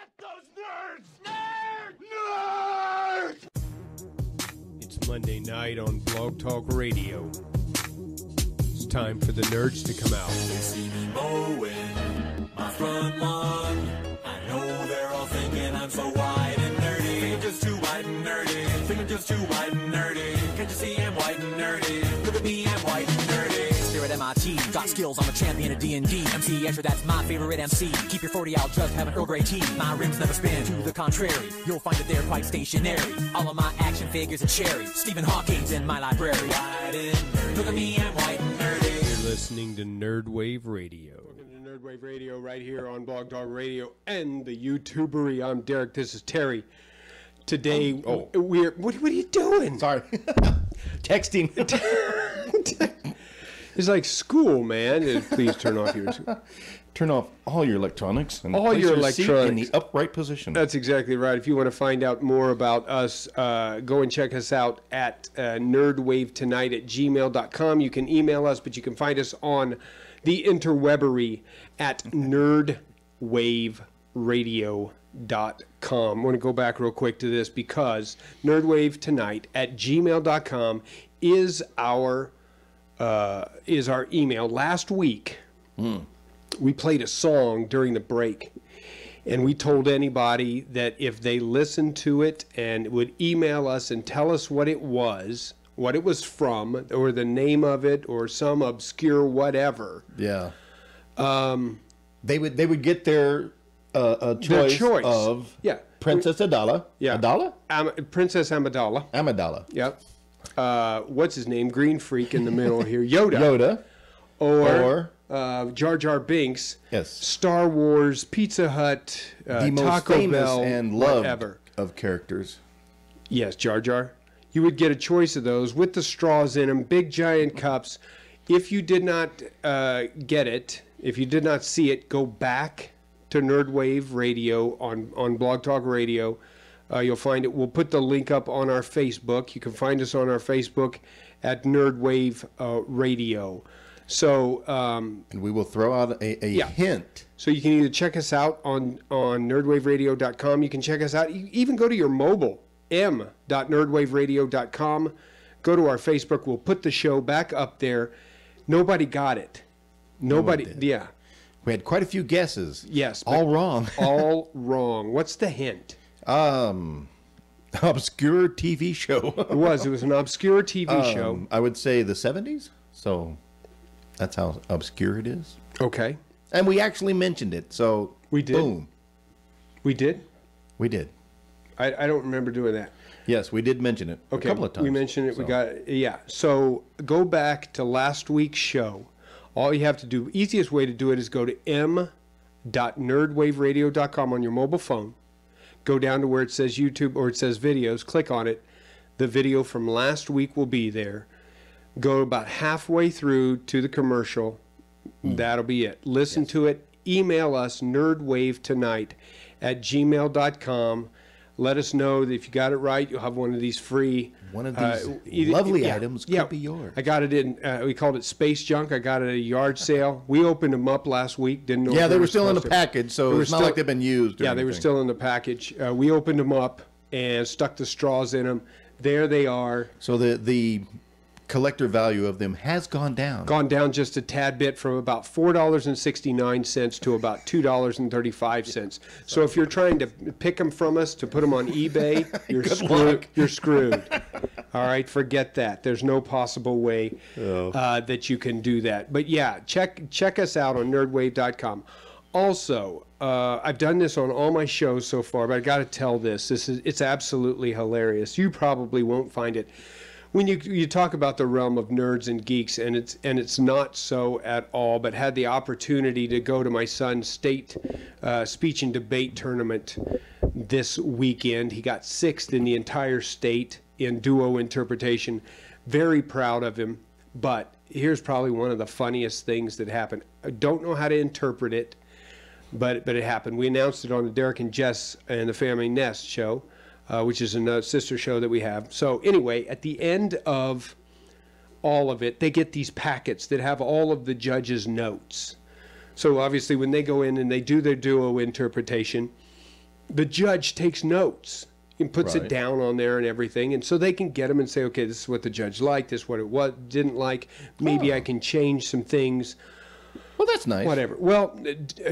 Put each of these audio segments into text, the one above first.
F those nerds! Nerd! It's Monday night on Blog Talk Radio. It's time for the nerds to come out. They see me mowing my front lawn. I know they're all thinking I'm so white and nerdy. Fingers too white and nerdy. Fingers too white and nerdy. Can't you see I'm white and nerdy? Look at me, I'm white and nerdy. Here at MIT, got skills, I'm a champion of D&D. MC Escher, that's my favorite MC. Keep your 40 out, just have an Earl Grey tea. My rims never spin, to the contrary. You'll find that they're quite stationary. All of my action figures are cherry. Stephen Hawking's in my library. White and nerdy. Look at me, I'm white and nerdy. You're listening to Nerd Wave Radio. Welcome to Nerd Wave Radio right here on Blog Talk Radio and the YouTubery. I'm Derek, this is Terry. Today, we're... What are you doing? Sorry. Texting. It's like school, man. Please turn off your... Turn off all your electronics and All place your seat electronics. in the upright position. That's exactly right. If you want to find out more about us, go and check us out at nerdwavetonight@gmail.com. You can email us, but you can find us on the interwebbery at nerdwaveradio.com. I want to go back real quick to this because nerdwavetonight@gmail.com is our email. Last week, we played a song during the break, and we told anybody that if they listened to it and would email us and tell us what it was from, or the name of it, or some obscure whatever. Yeah. They would get their choice of Princess Adala. Yeah. Adala? Princess Amidala. Amidala. Yep. What's his name? Green Freak in the middle here. Yoda. Yoda. Or Jar Jar Binks. Yes. Star Wars, Pizza Hut, The most Taco famous Bell, and loved whatever. of characters. Yes, Jar Jar. You would get a choice of those with the straws in them, big giant cups. If you did not get it, if you did not see it, go back to Nerdwave Radio on Blog Talk Radio. You'll find it. We'll put the link up on our Facebook. You can find us on our Facebook at Nerdwave Radio. So, And we will throw out a hint. So you can either check us out on nerdwaveradio.com. You can check us out. You even go to your mobile, m.nerdwaveradio.com. Go to our Facebook. We'll put the show back up there. Nobody got it. Nobody. Yeah. We had quite a few guesses. Yes. All wrong. All wrong. What's the hint? Obscure TV show. It was an obscure TV show. I would say the 70s. So that's how obscure it is. Okay. And we actually mentioned it. So We did? Boom. We did? We did. I don't remember doing that. Yes, we did mention it Okay. a couple of times. We mentioned it. So. We got it. Yeah. So go back to last week's show. All you have to do, easiest way to do it is go to m.nerdwaveradio.com on your mobile phone. Go down to where it says YouTube or it says videos. Click on it. The video from last week will be there. Go about halfway through to the commercial. That'll be it. Listen to it. Email us, nerdwavetonight@gmail.com. Let us know that if you got it right, you'll have one of these free. One of these lovely items could be yours. I got it in, we called it Space Junk. I got it at a yard sale. We opened them up last week. Didn't know. Yeah, if they were still in the supposed to. package, so it's not like they've been used. Yeah, they were still in the package. We opened them up and stuck the straws in them. There they are. So the collector value of them has gone down. Gone down just a tad bit from about $4.69 to about $2.35. So if you're trying to pick them from us to put them on eBay, you're screwed. You're screwed. All right, forget that. There's no possible way that you can do that. But yeah, check us out on nerdwave.com. Also, I've done this on all my shows so far, but I got to tell this. It's absolutely hilarious. You probably won't find it. When you talk about the realm of nerds and geeks, and it's not so at all, but had the opportunity to go to my son's state speech and debate tournament this weekend. He got 6th in the entire state in duo interpretation. Very proud of him. But here's probably one of the funniest things that happened. I don't know how to interpret it, but it happened. We announced it on the Derek and Jess and the Family Nest show. Which is another sister show that we have. So anyway, at the end of all of it, they get these packets that have all of the judges' notes. So obviously when they go in and they do their duo interpretation, the judge takes notes and puts it Right. down on there and everything, and so they can get them and say, okay, this is what the judge liked, this is what it didn't like. Maybe I can change some things. Well, that's nice. Whatever. Well,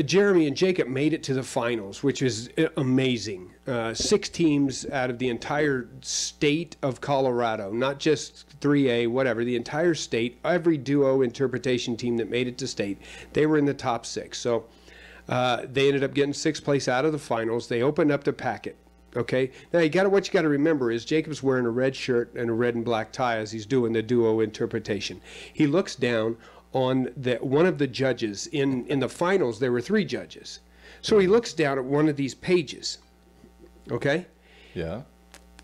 Jeremy and Jacob made it to the finals, which is amazing. 6 teams out of the entire state of Colorado, not just 3A, whatever, the entire state, every duo interpretation team that made it to state, they were in the top 6. So they ended up getting 6th place out of the finals. They opened up the packet. Okay. Now what you got to remember is Jacob's wearing a red shirt and a red and black tie as he's doing the duo interpretation. He looks down on one of the judges in the finals. There were 3 judges, so he looks down at one of these pages. Okay, Yeah.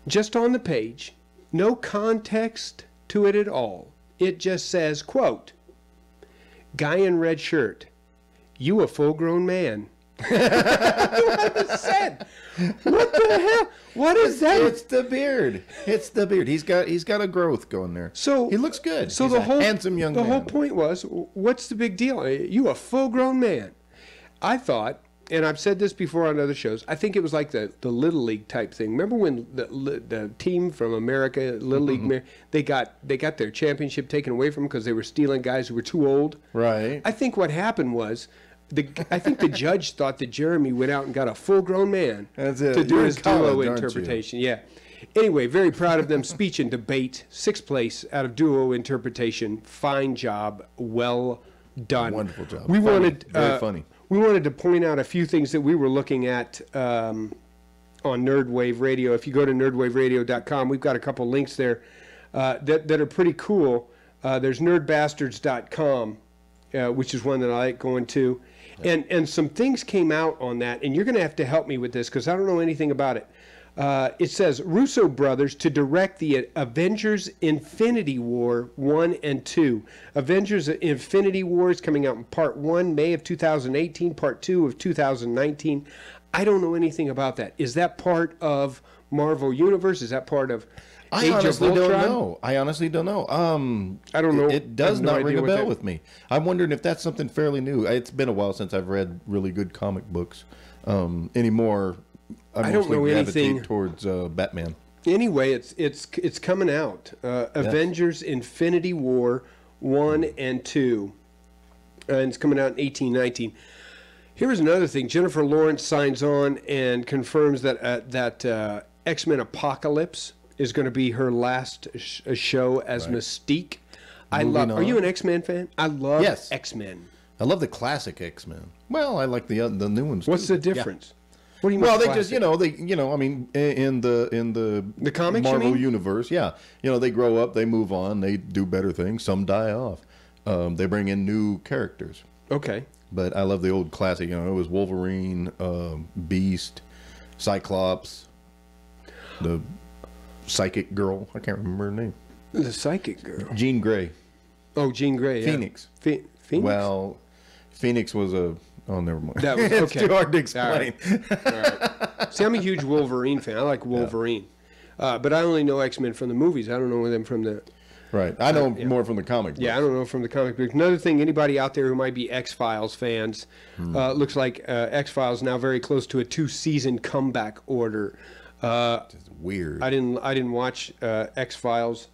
just on the page, no context to it at all. It just says, quote, "Guy in red shirt, you a full-grown man." Said, what the hell? What is that? It's the beard. It's the beard. He's got a growth going there. So he looks good. So He's the a whole handsome young the man. whole point was, what's the big deal? You a full-grown man. I thought, and I've said this before on other shows, I think it was like the Little League type thing. Remember when the team from America, Little League, they got their championship taken away from them because they were stealing guys who were too old? Right. I think what happened was, I think the judge thought that Jeremy went out and got a full-grown man That's it. to do You're his in college, duo aren't you? interpretation. Yeah. Anyway, very proud of them. Speech and debate, 6th place out of duo interpretation. Fine job. Well done. Wonderful job. We Funny. wanted Very funny. We wanted to point out a few things that we were looking at on Nerdwave Radio. If you go to nerdwaveradio.com, we've got a couple links there that are pretty cool. There's nerdbastards.com, which is one that I like going to. And some things came out on that, and you're going to have to help me with this because I don't know anything about it. It says Russo brothers to direct the Avengers Infinity War 1 and 2. Avengers Infinity War is coming out in part 1, May of 2018, part 2 of 2019. I don't know anything about that. Is that part of Marvel Universe? Is that part of I Age honestly of don't Ultron? know. I honestly don't know. I don't know. It does I have no not ring idea a what bell that- with me. I'm wondering if that's something fairly new. It's been a while since I've read really good comic books. Anymore, I don't mostly know gravitate anything. towards Batman. Anyway, it's coming out. Avengers Infinity War 1 and 2. And it's coming out in 1819. Here's another thing. Jennifer Lawrence signs on and confirms that X-Men Apocalypse is going to be her last show as Mystique. Moving Are you on. an X-Men fan? I love Yes. X-Men. I love the classic X-Men. Well, I like the new ones. What's too. the difference? What do you mean? Well, they classic? just I mean, in the comics, you Marvel mean? universe, yeah, they grow up, they move on, they do better things. Some die off. They bring in new characters. Okay. But I love the old classic. It was Wolverine, Beast, Cyclops, the psychic girl. I can't remember her name. The psychic girl. Jean Grey. Oh, Jean Grey. Yeah. Phoenix. Phoenix. Well, Phoenix was a. Oh, never mind. That was- It's okay. too hard to All explain. right. All right. See, I'm a huge Wolverine fan. I like Wolverine. But I only know X-Men from the movies. I don't know them from the... Right. I know more from the comic books. Yeah, I don't know from the comic book. Another thing, anybody out there who might be X-Files fans, looks like X-Files now very close to a 2-season comeback order. It's weird. I didn't watch X-Files.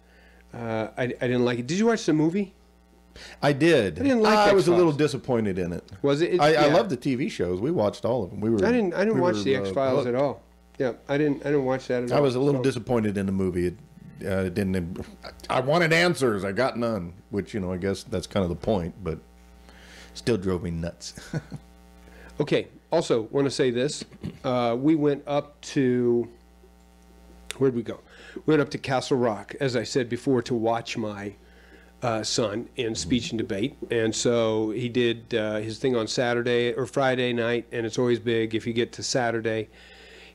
I didn't like it. Did you watch the movie? I did. I didn't like I was a X-Files. little disappointed in it. Was it? I Yeah. love the TV shows. We watched all of them. I didn't watch the X-Files hooked. at all. Yeah, I didn't watch that at all. I was a little So- disappointed in the movie. It didn't. I wanted answers. I got none. Which I guess that's kind of the point. But still drove me nuts. Okay. Also, want to say this. We went up to... Where'd we go? We went up to Castle Rock, as I said before, to watch my son in speech and debate. And so he did his thing on Saturday or Friday night, and it's always big if you get to Saturday.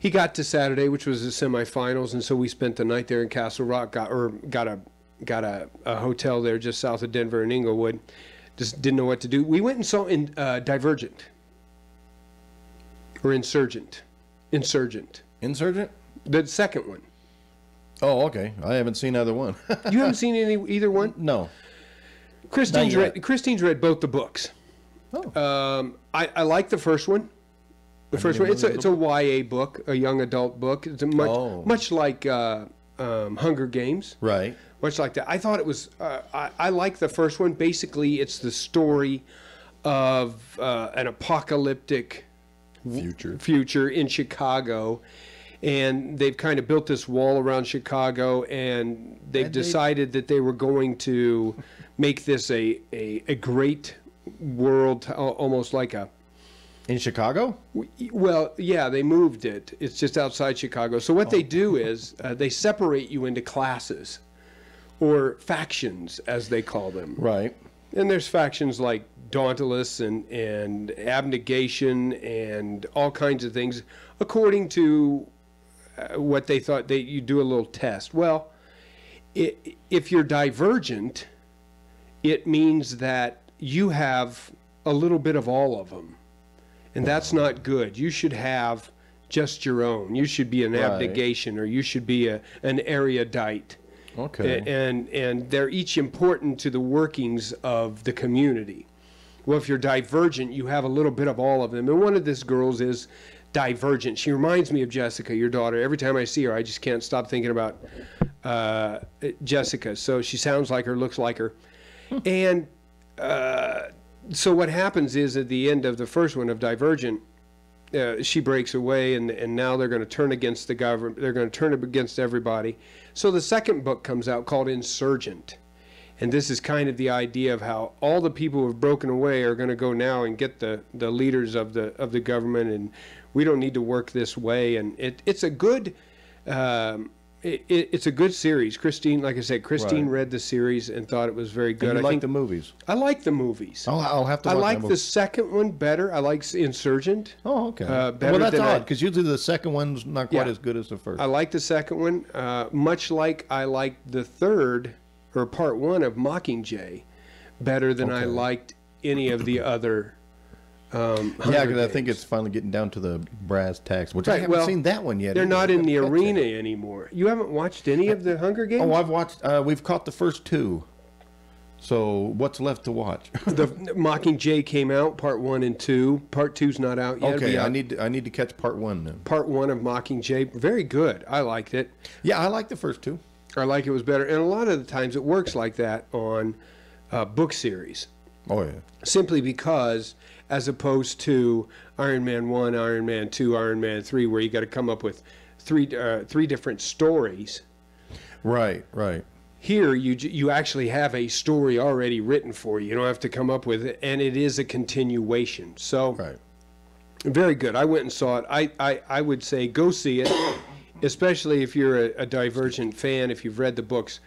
He got to Saturday, which was the semifinals, and so we spent the night there in Castle Rock. Got a hotel there just south of Denver in Inglewood. Just didn't know what to do. We went and saw Divergent. Or Insurgent. Insurgent. The second one. Oh, okay. I haven't seen either one. You haven't seen either one? No. Christine's Not yet. read Christine's read both the books. Oh. I like the first one. The first one. It's a YA book, a young adult book. It's much like Hunger Games. Right. Much like that. I thought it was. I like the first one. Basically, it's the story of an apocalyptic future in Chicago, and they've kind of built this wall around Chicago, and they've decided that they were going to make this a great world, almost like a. In Chicago? Well, yeah, they moved it. It's just outside Chicago. So what they do is they separate you into classes, or factions, as they call them. Right. And there's factions like Dauntless and Abnegation and all kinds of things, according to what they thought. You do a little test. Well, if you're Divergent, it means that you have a little bit of all of them. And that's not good. You should have just your own. You should be an Abnegation, or you should be an erudite. Okay. And they're each important to the workings of the community. Well, if you're Divergent, you have a little bit of all of them. And one of these girls is Divergent. She reminds me of Jessica, your daughter. Every time I see her, I just can't stop thinking about Jessica. So she sounds like her, looks like her. And so what happens is, at the end of the first one of Divergent, she breaks away, and now they're going to turn against the government. They're going to turn against everybody. So the second book comes out called Insurgent. And this is kind of the idea of how all the people who have broken away are going to go now and get the leaders of the government, and we don't need to work this way. And it's a good it's a good series. Christine, like I said, read the series and thought it was very good. And you I like the movies? I like the movies. I'll have to watch I like the second one better. I like Insurgent. Oh, okay. Better well, that's than odd, because usually the second one's not quite as good as the first. I like the second one, much like I liked the third, or part one of Mockingjay, better than I liked any of the other. Yeah, because I think it's finally getting down to the brass tacks, which I haven't seen that one yet. They're not in the arena anymore. You haven't watched any of the Hunger Games? Oh, I've watched. We've caught the first two. So what's left to watch? The Mockingjay came out, part 1 and 2. Part 2's not out yet. Okay, I need to catch part 1 then. Part 1 of Mockingjay, very good. I liked it. Yeah, I liked the first two. I like it was better, and a lot of the times it works like that on book series. Oh yeah. Simply because, as opposed to Iron Man 1, Iron Man 2, Iron Man 3, where you got to come up with three different stories. Right, right. Here, you actually have a story already written for you. You don't have to come up with it, and it is a continuation. So, very good. I went and saw it. I would say go see it, especially if you're a Divergent fan. If you've read the books,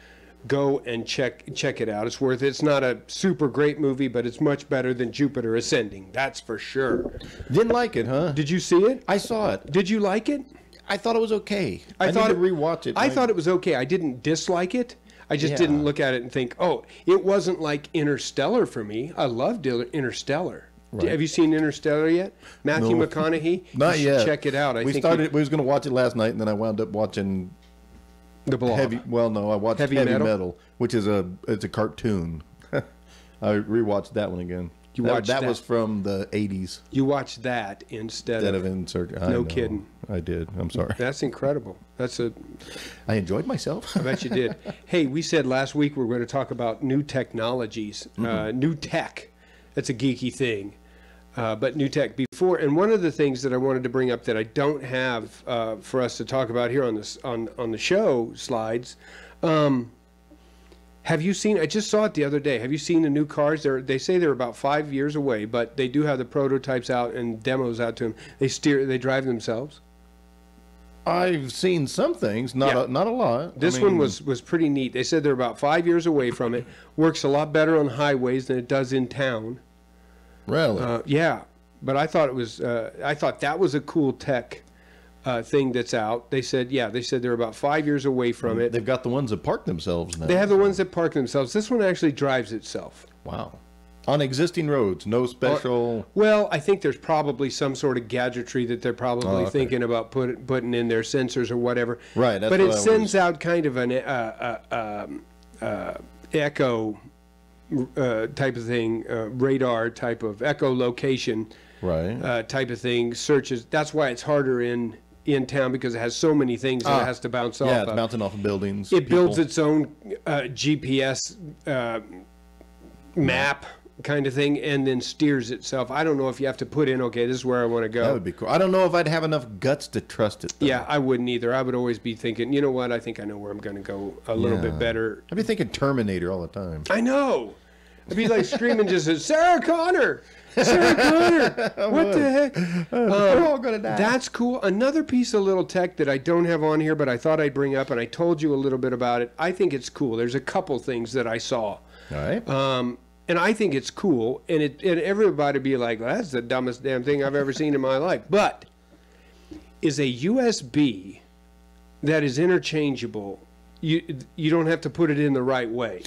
go and check it out. It's worth it. It's not a super great movie, but it's much better than Jupiter Ascending. That's for sure. Didn't like it, huh? Did you see it? I saw it. Did you like it? I thought it was okay. I thought need to rewatch it. I thought it was okay. I didn't dislike it. I just didn't look at it and think, oh, it wasn't like Interstellar for me. I loved Interstellar. Right. Have you seen Interstellar yet? Matthew McConaughey? Not yet. Check it out. We was going to watch it last night, and then I wound up watching The Blob. I watched Heavy Metal, which is it's a cartoon. I rewatched that one again. That was from the 80s. You watched that instead of Insurgent. No kidding. I did. I'm sorry. That's incredible. I enjoed myself. I bet you did. Hey, we said last week we were going to talk about new technologies, new tech. That's a geeky thing. But new tech before, and one of the things that I wanted to bring up that I don't have for us to talk about here on this on the show slides. Have you seen? I just saw it the other day. Have you seen the new cars? They say they're about 5 years away, but they do have the prototypes out and demos out to them. They drive themselves. I've seen some things, not a lot. This one was pretty neat. They said they're about 5 years away from it. Works a lot better on highways than it does in town. Really? Yeah, but I thought it was. I thought that was a cool tech thing that's out. They said they're about 5 years away from it. They've got the ones that park themselves now. They have the ones that park themselves. This one actually drives itself. Wow. On existing roads, no special. Well, I think there's probably some sort of gadgetry that they're probably thinking about putting in their sensors or whatever. Right. That's but it sends out kind of an echo type of thing, radar type of echolocation Right. type of thing. Searches. That's why it's harder in town because it has so many things that it has to bounce off. Yeah, it's of. bouncing off of buildings. It builds people. its own GPS map kind of thing and then steers itself. I don't know if you have to put in, okay, this is where I want to go. That would be cool. I don't know if I'd have enough guts to trust it, though. Yeah, I wouldn't either. I would always be thinking, you know what, I think I know where I'm going to go a little bit better. I'd be thinking Terminator all the time. I know. I'd be like screaming just at Sarah Connor. Sarah Connor. What the heck? We're all going to die. That's cool. Another piece of little tech that I don't have on here, but I thought I'd bring up, and I told you a little bit about it. I think it's cool. There's a couple things that I saw. All right. And I think it's cool, and everybody be like, well, that's the dumbest damn thing I've ever seen in my life. But is a USB that is interchangeable. You don't have to put it in the right way.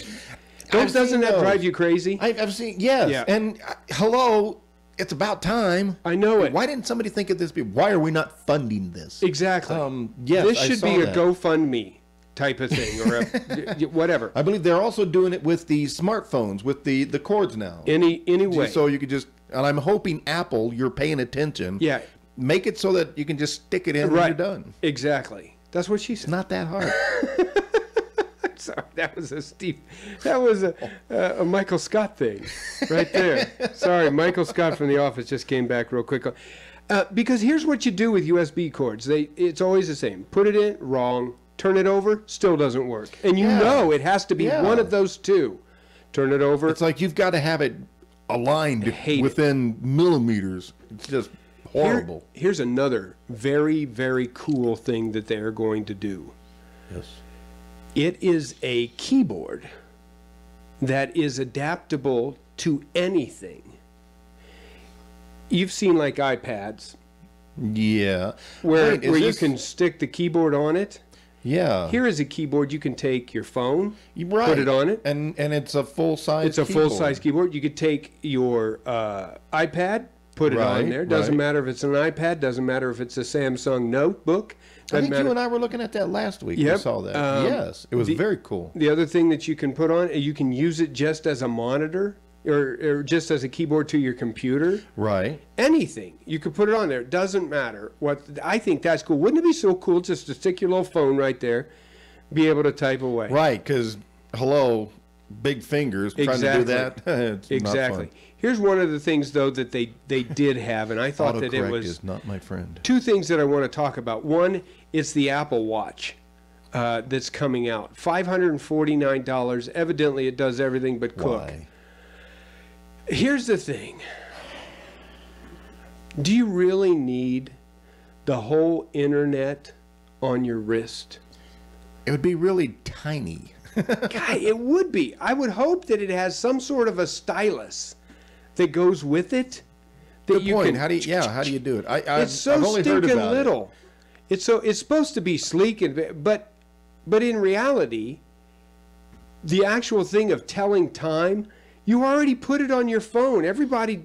Doesn't that drive you crazy? I've seen, yes. Yeah. And hello, it's about time. I know it. Why didn't somebody think of this? Why are we not funding this? Exactly. Yes, this I should saw be a that. GoFundMe type of thing, or whatever. I believe they're also doing it with the smartphones, with the cords now. Any way. So you could just, and I'm hoping Apple, you're paying attention. Yeah. Make it so that you can just stick it in Right. and you're done. Exactly. That's what she said. It's not that hard. Sorry, that was a Steve. That was a Michael Scott thing, right there. Sorry, Michael Scott from The Office just came back real quick. Because here's what you do with USB cords. It's always the same. Put it in, wrong. Turn it over, still doesn't work. And you know it has to be one of those two. Turn it over. It's like you've got to have it aligned hate it. within millimeters. It's just horrible. Here's another very, very cool thing that they're going to do. Yes. It is a keyboard that is adaptable to anything. You've seen like iPads Yeah. where Wait, is you this- can stick the keyboard on it. Yeah. Here is a keyboard you can take your phone, Right. put it on it. and it's a full size. It's a full-size keyboard. You could take your iPad, put it on Right, there. Doesn't right. matter if it's an iPad. Doesn't matter if it's a Samsung notebook. I Doesn't think matter. you and I were looking at that last week. Yep. We saw that. Yes, it was the- very cool. The other thing that you can put on, you can use it just as a monitor or just as a keyboard to your computer. Right. Anything. You could put it on there. It doesn't matter. I think that's cool. Wouldn't it be so cool just to stick your little phone right there, be able to type away? Right, because hello, big fingers trying to do that. It's Exactly. Not fun. Here's one of the things, though, that they did have, and I thought that it Autocorrect was is not my friend. two things that I want to talk about. One, it's the Apple Watch that's coming out. $549. Evidently, it does everything but cook. Why? Here's the thing. Do you really need the whole internet on your wrist? It would be really tiny. God, it would be. I would hope that it has some sort of a stylus that goes with it. That Good you point. can- How do you do it? It's so I've only heard stinking about little. It's supposed to be sleek but in reality, the actual thing of telling time, you already put it on your phone.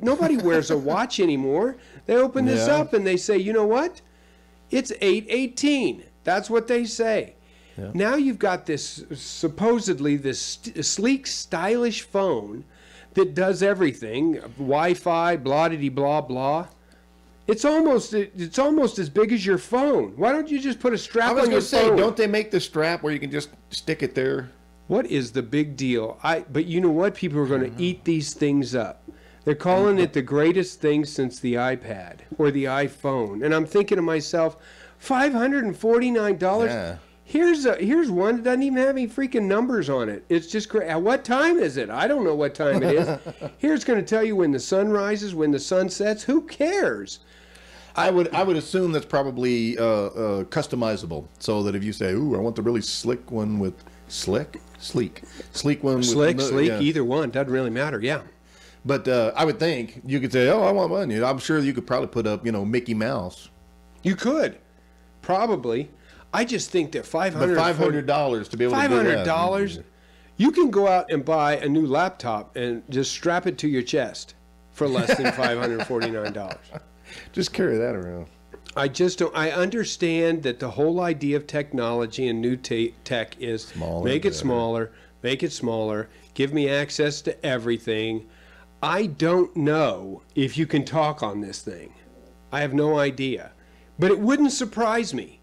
Nobody wears a watch anymore. They open this Yeah. up and they say, you know what? It's 8:18. That's what they say. Yeah. Now you've got this supposedly this sleek, stylish phone that does everything, Wi-Fi, blah blah. It's almost as big as your phone. Why don't you just put a strap I was on your going to say, phone? don't they make the strap where you can just stick it there? What is the big deal? But you know what? People are going to eat these things up. They're calling it the greatest thing since the iPad or the iPhone. And I'm thinking to myself, $549. Yeah. Here's one that doesn't even have any freaking numbers on it. It's just great. What time is it? I don't know what time it is. Here's going to tell you when the sun rises, when the sun sets. Who cares? I would assume that's probably customizable, so that if you say, "Ooh, I want the really slick one with sleek one with Sleek, yeah. either one. Doesn't really matter. Yeah. But I would think you could say, "Oh, I want one." I'm sure you could probably put up, Mickey Mouse. You could. Probably. I just think that But $500 to be able to do that. $500, you can go out and buy a new laptop and just strap it to your chest for less than $549. Just carry that around. I just don't. I understand that the whole idea of technology and new tech is Smaller, make it better. smaller, make it smaller, give me access to everything. I don't know if you can talk on this thing. I have no idea. But it wouldn't surprise me.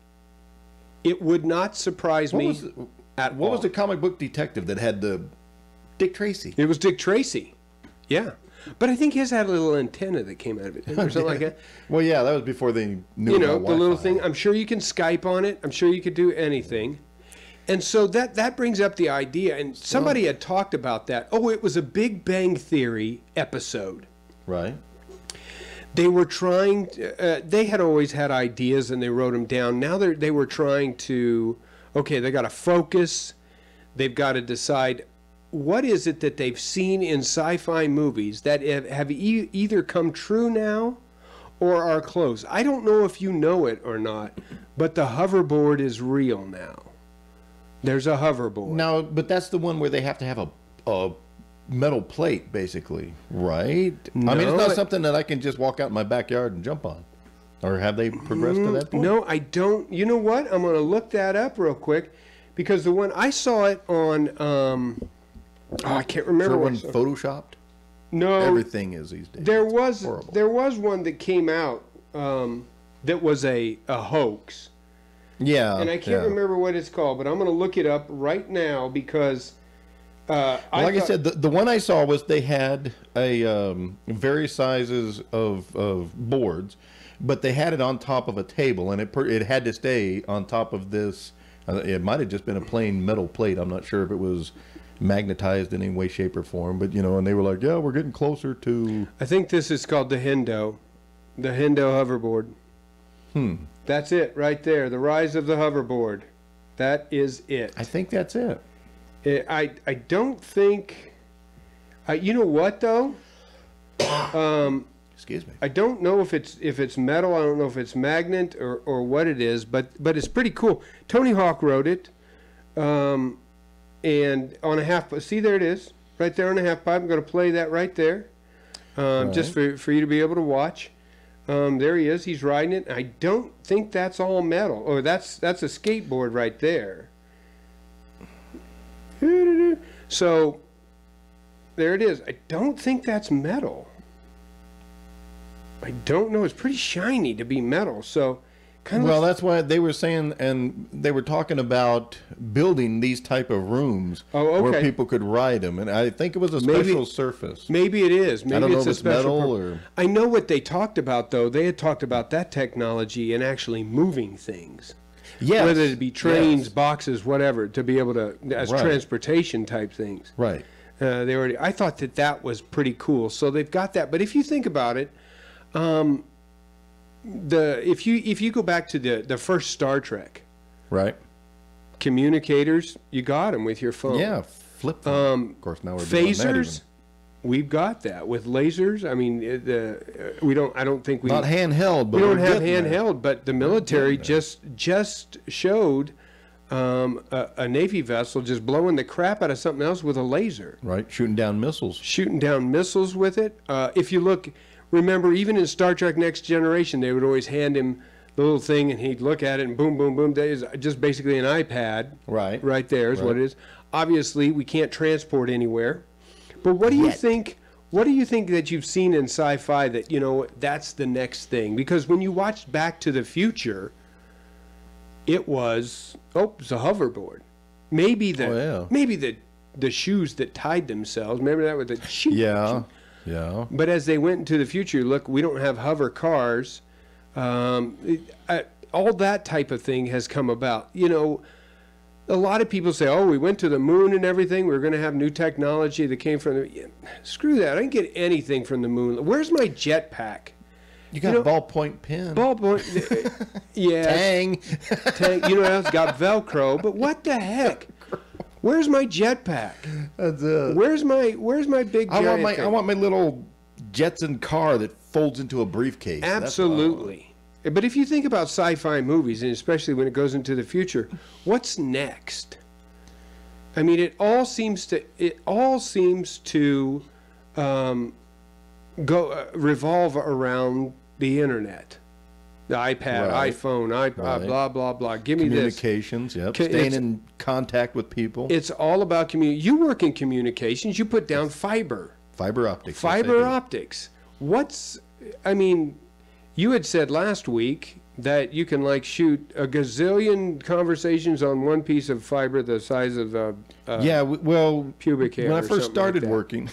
It would not surprise me at all. What was the comic book detective that had the Dick Tracy? It was Dick Tracy. Yeah. But I think his had a little antenna that came out of it, or something like that. Well, yeah, that was before they knew You know, about the little Wi-Fi. thing. I'm sure you can Skype on it. I'm sure you could do anything. And so that brings up the idea, and somebody had talked about that. Oh, it was a Big Bang Theory episode. Right. They were trying, they had always had ideas and they wrote them down. Now they were trying to, okay, they got to focus. They've got to decide what is it that they've seen in sci-fi movies that have either come true now or are close. I don't know if you know it or not, but the hoverboard is real now. There's a hoverboard. Now, but that's the one where they have to have a metal plate, basically, right? I mean, it's No, not something that I can just walk out in my backyard and jump on. Or have they progressed to that point? No, I don't. You know what? I'm going to look that up real quick because the one I saw it on, I can't remember. Sure what wasn't I saw. photoshopped? No, Everything is these days. there was Horrible. there was one that came out that was a hoax, Yeah. and I can't remember what it's called, but I'm going to look it up right now because. Like I said, the one I saw was they had a various sizes of boards, but they had it on top of a table, and it had to stay on top of this. It might have just been a plain metal plate. I'm not sure if it was magnetized in any way, shape, or form. But and they were like, "Yeah, we're getting closer to." I think this is called the Hendo hoverboard. That's it right there. The rise of the hoverboard. That is it. I think that's it. I don't think. You know what though? Excuse me. I don't know if it's metal. I don't know if it's magnet or what it is. But it's pretty cool. Tony Hawk wrote it, and on a half. See, there it is, right there on a half pipe. I'm going to play that right there, just for you to be able to watch. There he is. He's riding it. I don't think that's all metal. Or that's a skateboard right there. So there it is. I don't think that's metal. I don't know. It's pretty shiny to be metal. So kind of. Well, that's why they were saying, and they were talking about building these type of rooms Oh, where okay. people could ride them, and I think it was a Maybe- special surface. Maybe it is. Maybe don't know it's if a it's special. metal or- I know what they talked about though. They had talked about that technology and actually moving things. Yes. Whether it be trains, Yes. boxes, whatever, to be able to as Right. transportation type things. Right. I thought that was pretty cool. So they've got that. But if you think about it, if you go back to the first Star Trek, Right. communicators, you got them with your phone. Yeah. Flip phone. Of course, now we're doing that even. Phasers, we've got that with lasers. I mean, we don't. I don't think we. Not handheld, but we don't we're have getting there. handheld, but the military just showed a Navy vessel just blowing the crap out of something else with a laser, Right. Shooting down missiles. shooting down missiles with it. If you look, remember, even in Star Trek Next Generation, they would always hand him the little thing, and he'd look at it, and boom, boom, boom. That is just basically an iPad. Right. Right there is what Right. it is. Obviously, we can't transport anywhere. But what do you think? What do you think that you've seen in sci-fi that that's the next thing? Because when you watched Back to the Future, it was it's a hoverboard. Maybe the shoes that tied themselves. Remember that with the shoe. Yeah. Yeah. But as they went into the future, look, we don't have hover cars. All that type of thing has come about. A lot of people say, "Oh, we went to the moon and everything. We're going to have new technology that came from the." Screw that! I didn't get anything from the moon. Where's my jetpack? You got a ballpoint pen. Ballpoint. Yeah. Tang. Tank. You know what else? Got Velcro. But what the heck? Where's my jetpack? That's it. Where's my big I giant want thing? my little Jetson car that folds into a briefcase. That's what I want. Absolutely. But if you think about sci-fi movies, and especially when it goes into the future, what's next? I mean, it all seems to go revolve around the internet, the iPad, Right. iPhone, Right. blah blah blah. Give me this. Communications, yep. Ca- Staying it's- in contact with people. It's all about You work in communications. You put down fiber. Fiber optics. yes, Fiber they do. optics. I mean, you had said last week that you can like shoot a gazillion conversations on one piece of fiber the size of Yeah, well, pubic hair. when I or first something started like that. working,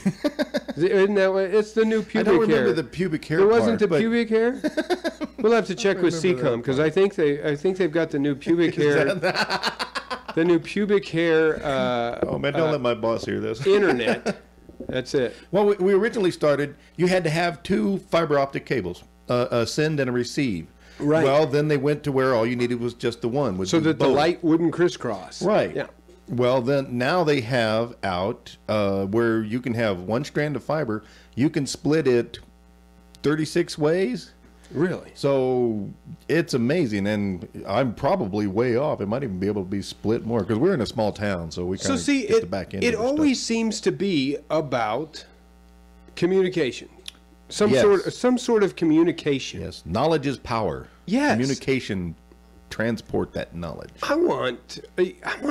Isn't that what? It's the new pubic I don't remember hair. the pubic hair There wasn't part, the but- pubic hair. We'll have to check with CCOM because I think they've got the new pubic hair. The new pubic hair Oh man, don't let my boss hear this. internet. That's it. Well, we originally started. You had to have 2 fiber optic cables, a send and a receive. Right. Well, then they went to where all you needed was just the one. So that the both. light wouldn't crisscross. Right. Yeah. Well, then now they have out where you can have 1 strand of fiber. You can split it 36 ways. Really. So it's amazing, and I'm probably way off. It might even be able to be split more because we're in a small town, so we kind So of see, get the back end. it of the always stuff. seems to be about communication. Some Yes. sort of communication. Yes, knowledge is power. Yes. Communication, transport that knowledge. I want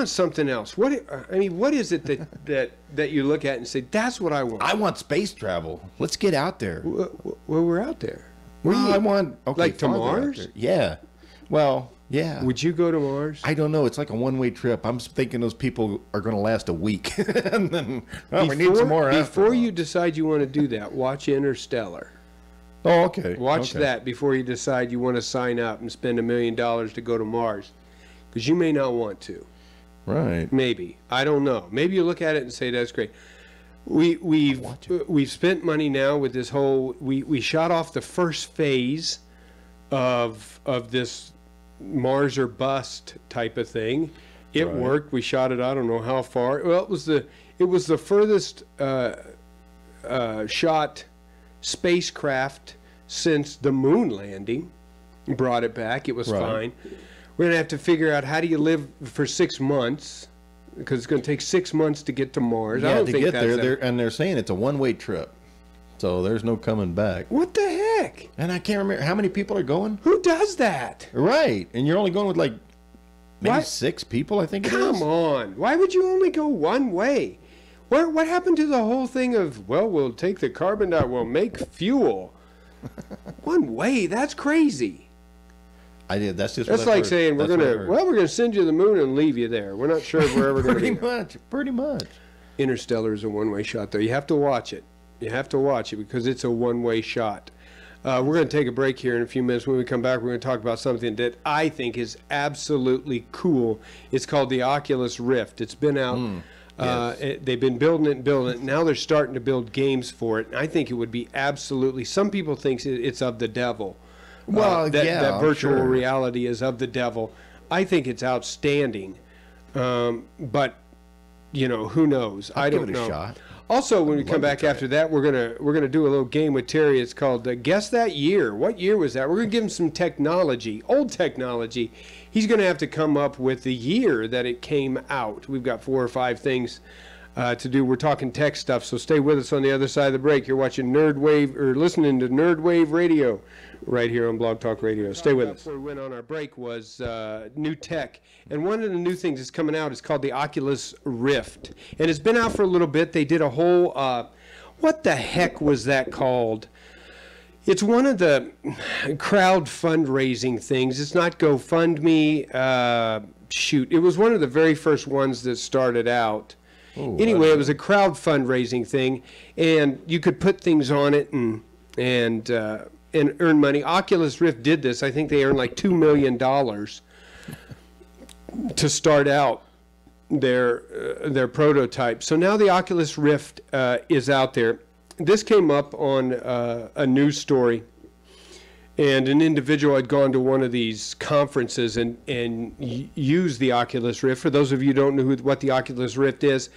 something else. What is it that you look at and say that's what I want? I want space travel. Let's get out there. Well, we're out there. Well, I want Like to farther out Mars? there. Yeah. Well, yeah. Would you go to Mars? I don't know. It's like a one-way trip. I'm thinking those people are going to last a week, and then we need some more. Before you decide you want to do that, watch Interstellar. Oh, okay. Watch Okay. that before you decide you want to sign up and spend $1 million to go to Mars, because you may not want to. Right. Maybe, I don't know. Maybe you look at it and say that's great. We've spent money now with this whole. We shot off the first phase of this Mars or bust type of thing. It Right. worked. We shot it. I don't know how far. Well, it was the furthest shot spacecraft since the moon landing. Brought it back. It was Right. fine. We're gonna have to figure out how do you live for 6 months, because it's gonna take 6 months to get to Mars. I Yeah, don't to think get that's there, they're saying it's a one-way trip, so there's no coming back. what the heck? And I can't remember how many people are going. Who does that? Right, and you're only going with like maybe What? 6 people, I think it is. Come on. Why would you only go one way? What happened to the whole thing of, well, we'll take the carbon dioxide, we'll make fuel. One way? That's crazy. I did. That's just. That's what I've like heard. saying we're That's what I've going heard. to, we're going to send you to the moon and leave you there. We're not sure if we're ever going to pretty be there. much, pretty much. Interstellar is a one-way shot, though. You have to watch it. You have to watch it because it's a one-way shot. We're going to take a break here in a few minutes. When we come back, we're going to talk about something that I think is absolutely cool. It's called the Oculus Rift. It's been out. They've been building it. Now they're starting to build games for it. And I think it would be absolutely. Some people think it's of the devil. Well, that yeah, virtual sure. reality is of the devil. I think it's outstanding. But you know, who knows? I don't give it a know. shot. Also, when we come love to back try after that, we're gonna do a little game with Terry. It's called Guess That Year. What year was that? We're gonna give him some technology, old technology. He's gonna have to come up with the year that it came out. We've got 4 or 5 things to do. We're talking tech stuff, so stay with us on the other side of the break. You're watching Nerd Wave or listening to Nerd Wave Radio right here on Blog Talk Radio. Stay with us. Before we went on our break was new tech, and one of the new things that's coming out is called the Oculus Rift, and it's been out for a little bit. They did a whole what the heck was that called? It's one of the crowd fundraising things. It's not GoFundMe. Shoot, it was one of the very first ones that started out. Anyway, it was a crowd fundraising thing, and you could put things on it and earn money. Oculus Rift did this. I think they earned like $2 million to start out their prototype. So now the Oculus Rift is out there. This came up on a news story, and an individual had gone to one of these conferences and used the Oculus Rift. For those of you who don't know what the Oculus Rift is,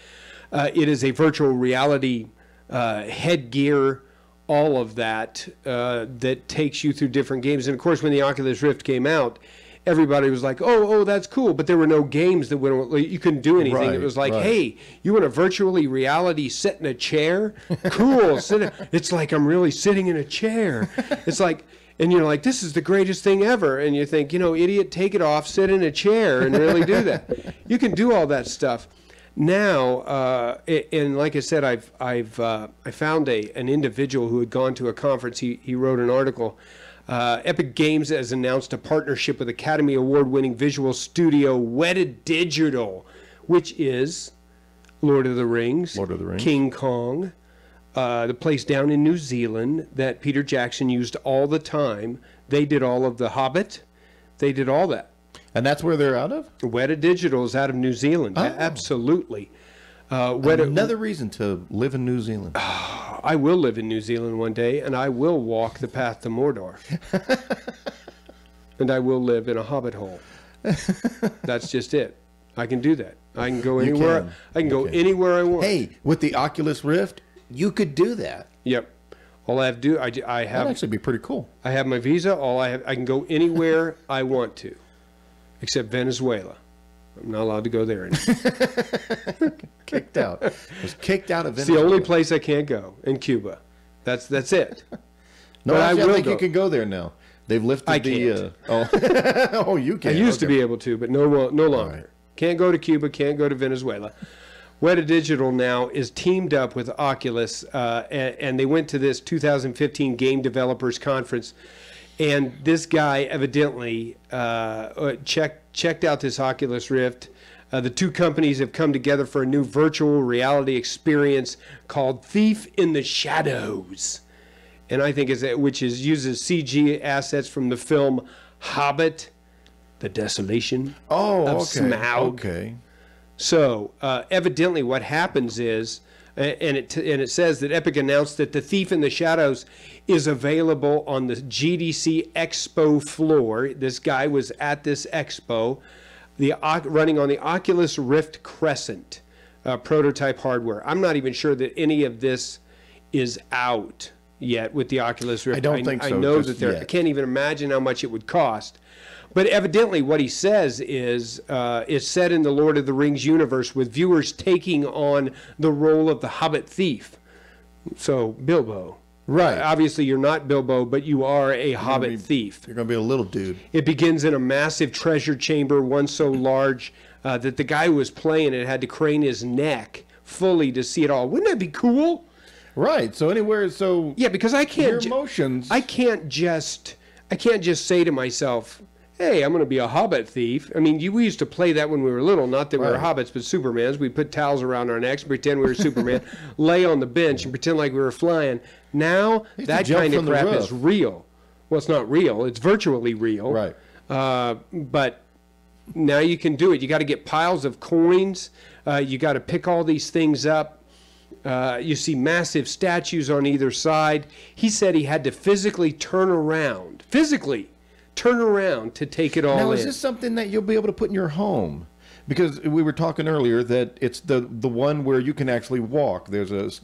it is a virtual reality headgear, all of that, that takes you through different games. And of course, when the Oculus Rift came out, everybody was like, oh, that's cool. But there were no games that you couldn't do anything. Right, it was like, right. hey, you want to virtually reality sit in a chair? Cool. It's like I'm really sitting in a chair. It's like, and you're like, this is the greatest thing ever. And you think, idiot, take it off, sit in a chair and really do that. You can do all that stuff. Now, and like I said, I found an individual who had gone to a conference. He wrote an article. Epic Games has announced a partnership with Academy Award-winning visual studio Weta Digital, which is Lord of the Rings, King Kong, the place down in New Zealand that Peter Jackson used all the time. They did all of The Hobbit. They did all that. And that's where they're out of? Weta Digital is out of New Zealand. Oh. Absolutely. Another reason to live in New Zealand. I will live in New Zealand one day, and I will walk the path to Mordor. And I will live in a hobbit hole. That's just it. I can do that. I can go anywhere. I can go anywhere I want. Hey, with the Oculus Rift, you could do that. Yep. All I have to do, I have. That'd actually be pretty cool. I have my visa. I can go anywhere I want to, except Venezuela. I'm not allowed to go there anymore. Kicked out. Was kicked out of It's Venezuela. the only place I can't go in Cuba. That's it. No, but actually, I will think go. you can go there now. They've lifted I the. can't. Oh, you can. I used to Okay. be able to, but no longer. Right. Can't go to Cuba. Can't go to Venezuela. Weta Digital now is teamed up with Oculus, and they went to this 2015 Game Developers Conference. And this guy evidently checked out this Oculus Rift. The two companies have come together for a new virtual reality experience called Thief in the Shadows, and I think which uses CG assets from the film Hobbit, The Desolation of Smaug. Okay. So evidently, what happens is, and it says that Epic announced that The Thief in the Shadows is available on the GDC Expo floor. This guy was at this expo, running on the Oculus Rift Crescent prototype hardware. I'm not even sure that any of this is out yet with the Oculus Rift. I don't think so, I know just that I yet. can't even imagine how much it would cost. But evidently what he says is set in the Lord of the Rings universe, with viewers taking on the role of the Hobbit thief. So, Bilbo. Right. Obviously, you're not Bilbo, but you are a Hobbit thief. You're going to be a little dude. It begins in a massive treasure chamber, one so large that the guy who was playing it had to crane his neck fully to see it all. Wouldn't that be cool? Right. So anywhere, so Yeah, because I can't. your emotions. I can't just say to myself, hey, I'm going to be a Hobbit thief. I mean, we used to play that when we were little, not that we were Right. hobbits, but Supermans. We put towels around our necks, pretend we were Superman, lay on the bench and pretend like we were flying. Now, to that jump kind of from the crap roof. is real. Well, it's not real. It's virtually real. Right. But now you can do it. You got to get piles of coins. You got to pick all these things up. You see massive statues on either side. He said he had to physically turn around to take it all Now, in. is this something that you'll be able to put in your home? Because we were talking earlier that it's the one where you can actually walk. There's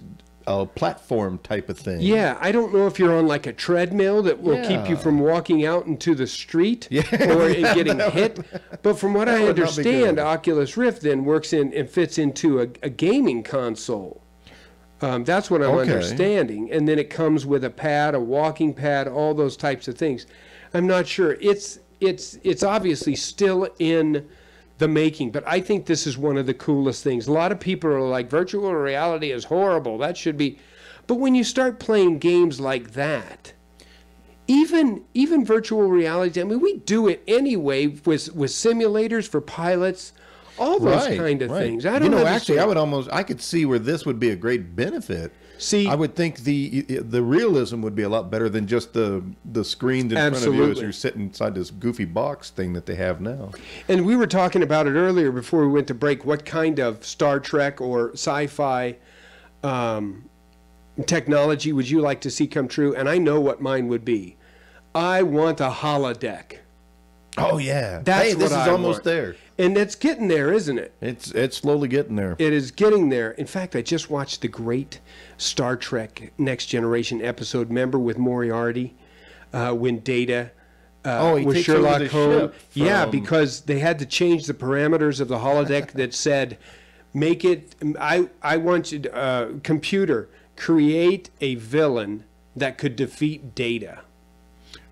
a platform type of thing. Yeah, I don't know if you're on like a treadmill that will keep you Yeah. from walking out into the street Yeah. or getting hit. But from what I would not be good. understand, Oculus Rift then works in and fits into a gaming console. That's what I'm Okay. understanding. And then it comes with a pad, a walking pad, all those types of things. I'm not sure. It's obviously still in the making, but I think this is one of the coolest things. A lot of people are like, virtual reality is horrible. That should be. But when you start playing games like that, even virtual reality, I mean, we do it anyway with simulators for pilots, all those kind of things. I don't actually, understand. I could see where this would be a great benefit. See, I would think the realism would be a lot better than just the screens in front of you as Absolutely. you're sitting inside this goofy box thing that they have now. And we were talking about it earlier before we went to break. What kind of Star Trek or sci-fi technology would you like to see come true? And I know what mine would be. I want a holodeck. Oh yeah, That's this what is I almost want. there. And it's getting there, isn't it? It's slowly getting there. It is getting there. In fact, I just watched the great Star Trek Next Generation episode, remember, with Moriarty, when Data He with takes over Sherlock the Holmes. ship Yeah, from- because they had to change the parameters of the holodeck that said, make it, I want you to, computer, create a villain that could defeat Data.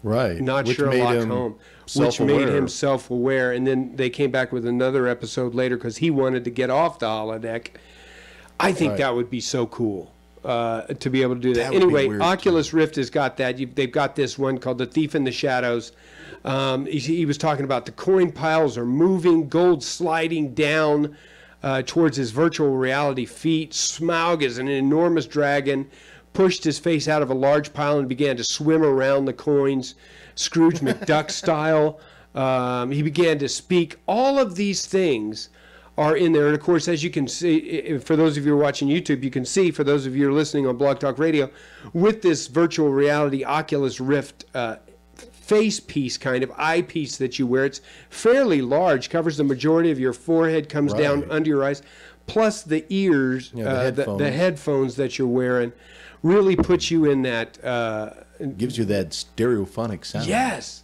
Right. Not Which Sherlock made him Holmes, which made self-aware. him self-aware. And then they came back with another episode later because he wanted to get off the holodeck. I think Right. that would be so cool to be able to do that. That would be Anyway, weird, Oculus Rift has got that. They've got this one called The Thief in the Shadows. He was talking about the coin piles are moving, gold sliding down towards his virtual reality feet. Smaug is an enormous dragon, pushed his face out of a large pile and began to swim around the coins, Scrooge McDuck style. He began to speak. All of these things are in there. And of course, as you can see, for those of you who are watching YouTube, you can see, for those of you who are listening on Blog Talk Radio, with this virtual reality Oculus Rift face piece, kind of eyepiece that you wear, it's fairly large, covers the majority of your forehead, comes down Right. under your eyes, plus the ears, Yeah, the headphones that you're wearing, really puts you in that. Gives you that stereophonic sound. Yes.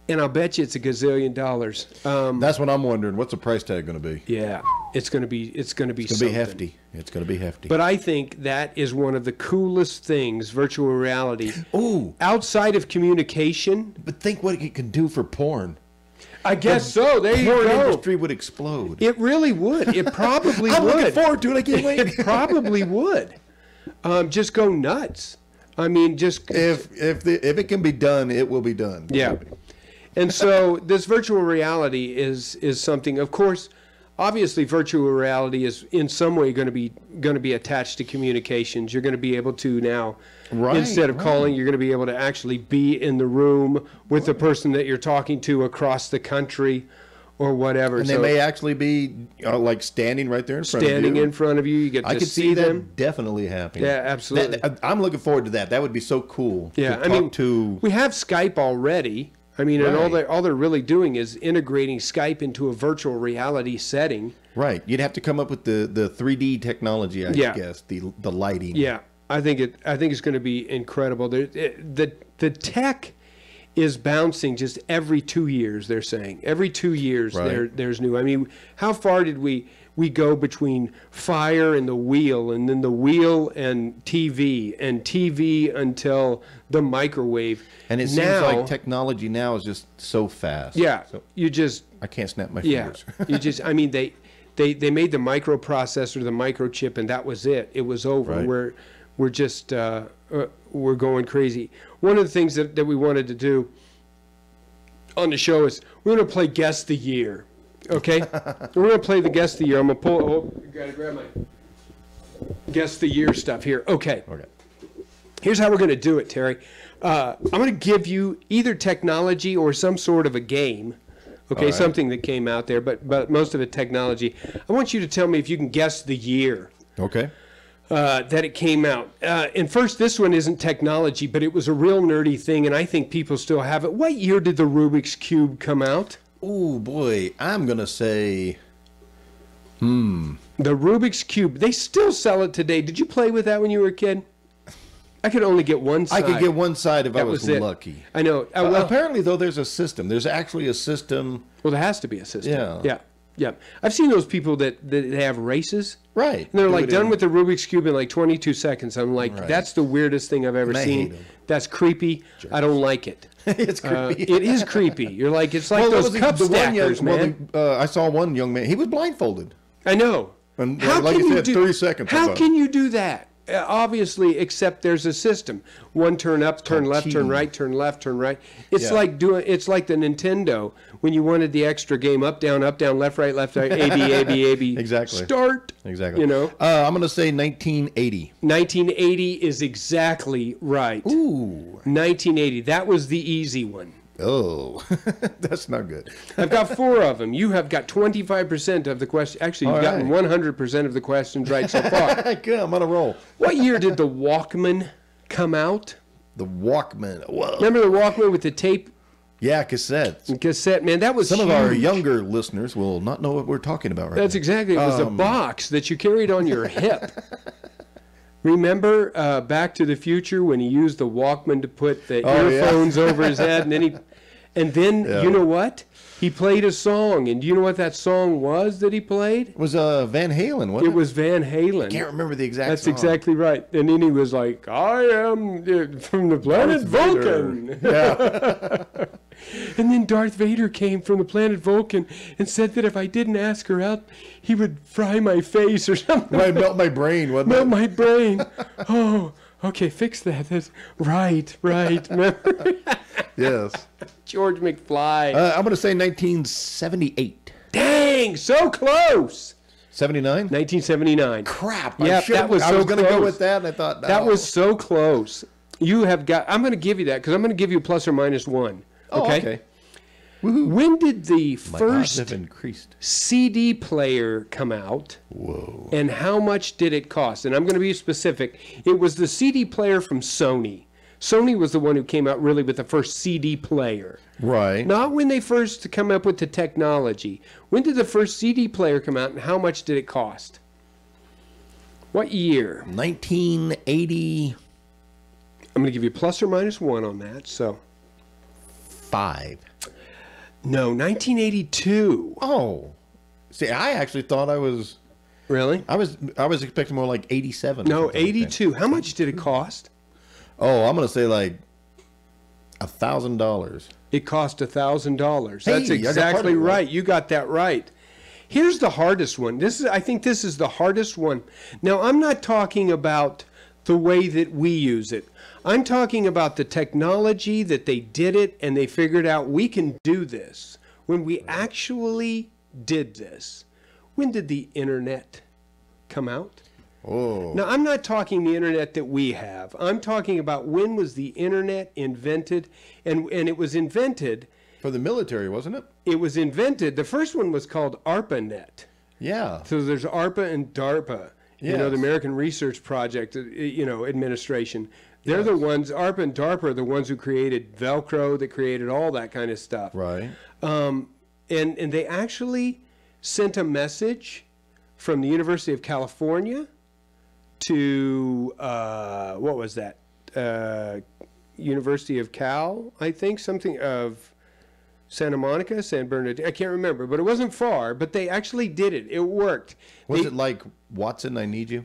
And I'll bet you it's a gazillion dollars. That's what I'm wondering. What's the price tag going to be? Yeah, it's going to be It's going to be something. hefty. It's going to be hefty. But I think that is one of the coolest things, virtual reality. Ooh. Outside of communication, But think what it can do for porn. I guess so. There you Porn go. industry would explode. It really would. It probably I'm would. looking forward to it. I can't wait. It probably would. Just go nuts. I mean, just if it can be done, it will be done. yeah. And so this virtual reality is something. Of course, obviously, virtual reality is in some way going to be attached to communications. You're going to be able to now, Right, instead of calling, you're going to be able to actually be in the room with the person that you're talking to across the country, or whatever. And they may actually be like standing right there in front standing of you. in front of you. You get I to could see see that them. definitely happening. Yeah, absolutely. I'm looking forward to that. That would be so cool. Yeah, to I mean, talk to we have Skype already. I mean, and Right. all they're really doing is integrating Skype into a virtual reality setting. right. You'd have to come up with the 3D technology, I Yeah. guess, the lighting. Yeah, I think it's going to be incredible. The tech is bouncing just every 2 years. They're saying every 2 years Right. there's new. I mean, how far did we go between fire and the wheel, and then the wheel and TV until the microwave? And it seems like technology now is just so fast. yeah, So you just I can't snap my yeah, fingers. you just I mean they made the microprocessor, the microchip, and that was it. It was over. Right. We're just we're going crazy. One of the things that we wanted to do on the show is we're going to play Guess the Year. Okay? We're going to play the Guess the Year. I'm going to pull. Oh, you got to grab my Guess the Year stuff here. Okay. Okay. Here's how we're going to do it, Terry. I'm going to give you either technology or some sort of a game. Okay, right. something that came out there, but most of it technology. I want you to tell me if you can guess the year Okay. that it came out. And first, this one isn't technology, but it was a real nerdy thing, and I think people still have it. What year did the Rubik's Cube come out? Oh boy, I'm gonna say The Rubik's Cube. They still sell it today. Did you play with that when you were a kid? I could only get one I side. could get one side if I That was it. lucky. I know. Well, Apparently, though, there's a system. There's actually a system. well, there has to be a system. Yeah. Yeah. Yeah. I've seen those people that they have races. Right. And they're Do like it done in- with the Rubik's Cube in like 22 seconds. I'm like, Right. that's the weirdest thing I've ever And I seen. hate 'em. That's creepy. I don't like it. It's creepy. It is creepy. You're like, it's like Well, those what was cup the one stackers, young, man. I saw one young man. He was blindfolded. I know. And like you said, 30 seconds, How about. can you do that? Obviously, except there's a system. One turn up, turn called left, turn cheating. right, turn left, turn right. It's Yeah. like it's like the Nintendo when you wanted the extra game up, down, left, right, A, B, A, B, A, B. Exactly. Start. Exactly. You know, I'm gonna say 1980. 1980 is exactly right. Ooh. 1980. That was the easy one. Oh, that's not good. I've got 4 of them. You have got 25% of the question. Actually, you've All gotten right. 100% of the questions right so far. Good. I'm on a roll. What year did the Walkman come out? The Walkman. Whoa. Remember the Walkman with the tape Yeah, cassettes. and cassette? Man, that was Some of our huge. younger listeners will not know what we're talking about right That's now. exactly. It was a box that you carried on your hip. Remember Back to the Future when he used the Walkman to put the Oh, yeah. earphones over his head, and then you know what? He played a song, and do you know what that song was that he played? It was Van Halen, wasn't it? It was Van Halen. I can't remember the exact That's song. exactly right. And then he was like, I am from the planet Vulcan. Yeah. And then Darth Vader came from the planet Vulcan and said that if I didn't ask her out, he would fry my face or something. Might melt my brain, wasn't Melt it? my brain. Oh, okay, fix that. That's right. Remember? Yes. George McFly. I'm going to say 1978. Dang, so close. 79? 1979. Crap. Yeah, that was I so was going to go close. with that, and I thought, no. That was so close. You have got, I'm going to give you that because I'm going to give you plus or minus one. Oh, okay. When did the My odds first have increased. CD player come out? Whoa. And how much did it cost? And I'm going to be specific. It was the CD player from Sony. Sony was the one who came out really with the first CD player. Right. Not when they first come up with the technology. When did the first CD player come out and how much did it cost? What year? 1985. I'm going to give you plus or minus one on that. So, no, 1982. Oh. See, I actually thought I was Really? I was expecting more like 87. or No, something like that. 82. How much did it cost? Oh, I'm going to say like $1,000. It cost $1,000. Hey, That's I got part of exactly it right. right. You got that right. Here's the hardest one. I think this is the hardest one. Now, I'm not talking about the way that we use it. I'm talking about the technology that they did it and they figured out we can do this. When we actually did this, when did the internet come out? Oh. Now, I'm not talking the internet that we have. I'm talking about when was the internet invented, and it was invented. For the military, wasn't it? It was invented. The first one was called ARPANET. Yeah. So there's ARPA and DARPA. You know, the Yes. American Research Project, administration. They're the ones, ARPA and DARPA are the ones who created Velcro, that created all that kind of stuff. Right. And they actually sent a message from the University of California to, what was that? University of Cal, I think, something of Santa Monica, San Bernardino, I can't remember, but it wasn't far, but they actually did it. It worked. Was it like, Watson, I need you?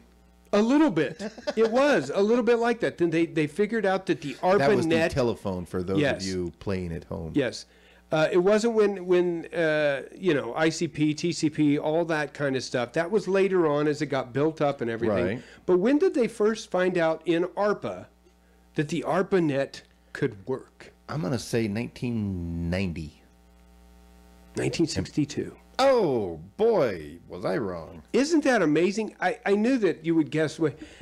A little bit. It was a little bit like that. Then they figured out that the ARPANET. That was the telephone for those Yes. of you playing at home. Yes. It wasn't when ICP, TCP, all that kind of stuff. That was later on as it got built up and everything. Right. But when did they first find out in ARPA that the ARPANET could work? I'm going to say 1990. 1962. Oh, boy, was I wrong. Isn't that amazing? I knew that you would guess.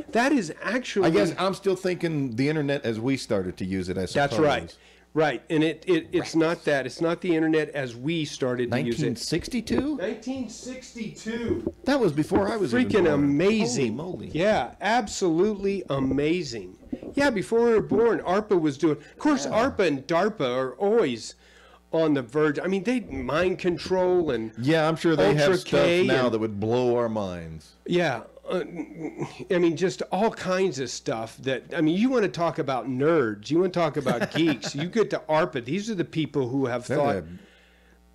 That is actually. I guess I'm still thinking the internet as we started to use it, I suppose. That's right. Right. And it's not that. It's not the internet as we started to use it. 1962? 1962. That was before I was even Freaking born. amazing. Holy moly. Yeah, absolutely amazing. Yeah, before we were born, ARPA was doing. Of course, ARPA and DARPA are always on the verge. I mean, they mind control and. Yeah, I'm sure they have Ultra stuff K now and- that would blow our minds. Yeah. I mean, just all kinds of stuff that, I mean, you want to talk about nerds, you want to talk about geeks, you get to ARPA. These are the people who have They're thought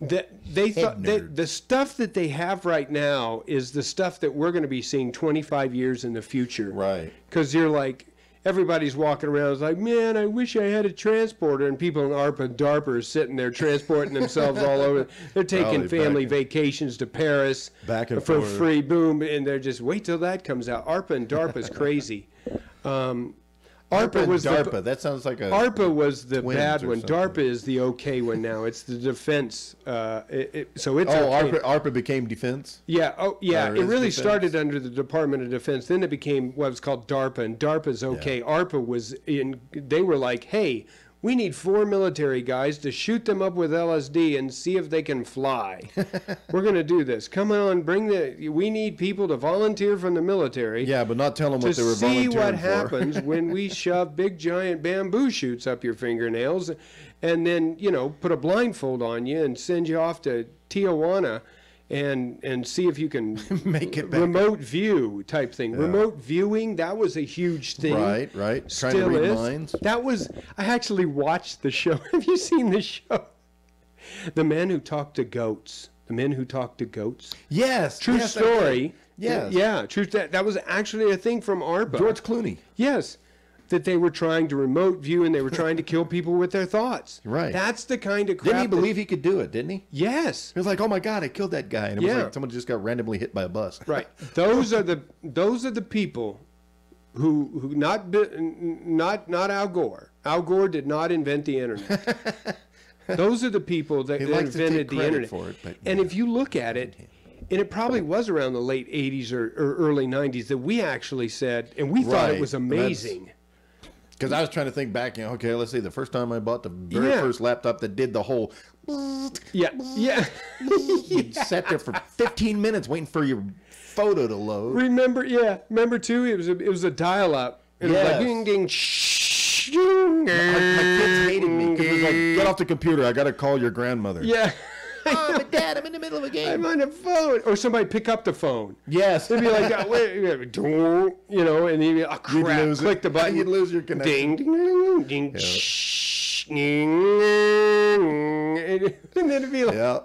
that they thought nerds. the stuff that they have right now is the stuff that we're going to be seeing 25 years in the future. Right. Because you're like, everybody's walking around, it's like, man, I wish I had a transporter. And people in ARPA and DARPA are sitting there transporting themselves all over. They're taking Probably family back vacations to Paris Back and for forth. free, boom. And they're just, wait till that comes out. ARPA and DARPA is crazy. ARPA was DARPA. That sounds like a... ARPA was the twins bad or one. something. DARPA is the okay one now. It's the defense. So it's Oh, okay. ARPA became defense? Yeah. Oh, yeah. Or It is really defense? started under the Department of Defense. Then it became what was called DARPA, and DARPA's okay. ARPA was in. They were like, hey, we need 4 military guys to shoot them up with LSD and see if they can fly. We're going to do this. Come on, we need people to volunteer from the military. Yeah, but not tell them To what they were see volunteering what for. happens when we shove big giant bamboo shoots up your fingernails and then, put a blindfold on you and send you off to Tijuana and see if you can Make it back. remote view type thing. Remote viewing, that was a huge thing. Right. Trying to Still read is. minds. I actually watched the show. Have you seen the show? The men who talk to goats. The men who talk to goats. Yes. True yes, I story. did. Yes. Yeah, true. That was actually a thing from ARPA. George Clooney. Yes. That they were trying to remote view and they were trying to kill people with their thoughts. Right. That's the kind of crap. Didn't he believe he could do it, didn't he? Yes. He was like, oh my God, I killed that guy. And it was Yeah. like someone just got randomly hit by a bus. Right. Those are the people who not Al Gore. Al Gore did not invent the internet. Those are the people that likes to take invented the credit internet. for it, but and yeah. if you look at it, and it probably was around the late 80s or early 90s that we actually said, and we thought it Right. was amazing. Because I was trying to think back, okay, let's see, the first time I bought the very Yeah. first laptop that did the whole, Yeah. Yeah. you sat there for 15 minutes waiting for your photo to load. Remember too, it was a dial up. It was like Yes. ding ding My kids hated me because it was like, get off the computer, I got to call your grandmother. Yeah. Oh, but Dad, I'm in the middle of a game. I'm on the phone. Or somebody pick up the phone. Yes. They'd be like, wait, you know, and then you'd be like, oh, You'd crap, lose it. click the button. You'd lose your connection. Ding, ding, ding, ding, shh, ding, and then it'd be like, Yeah.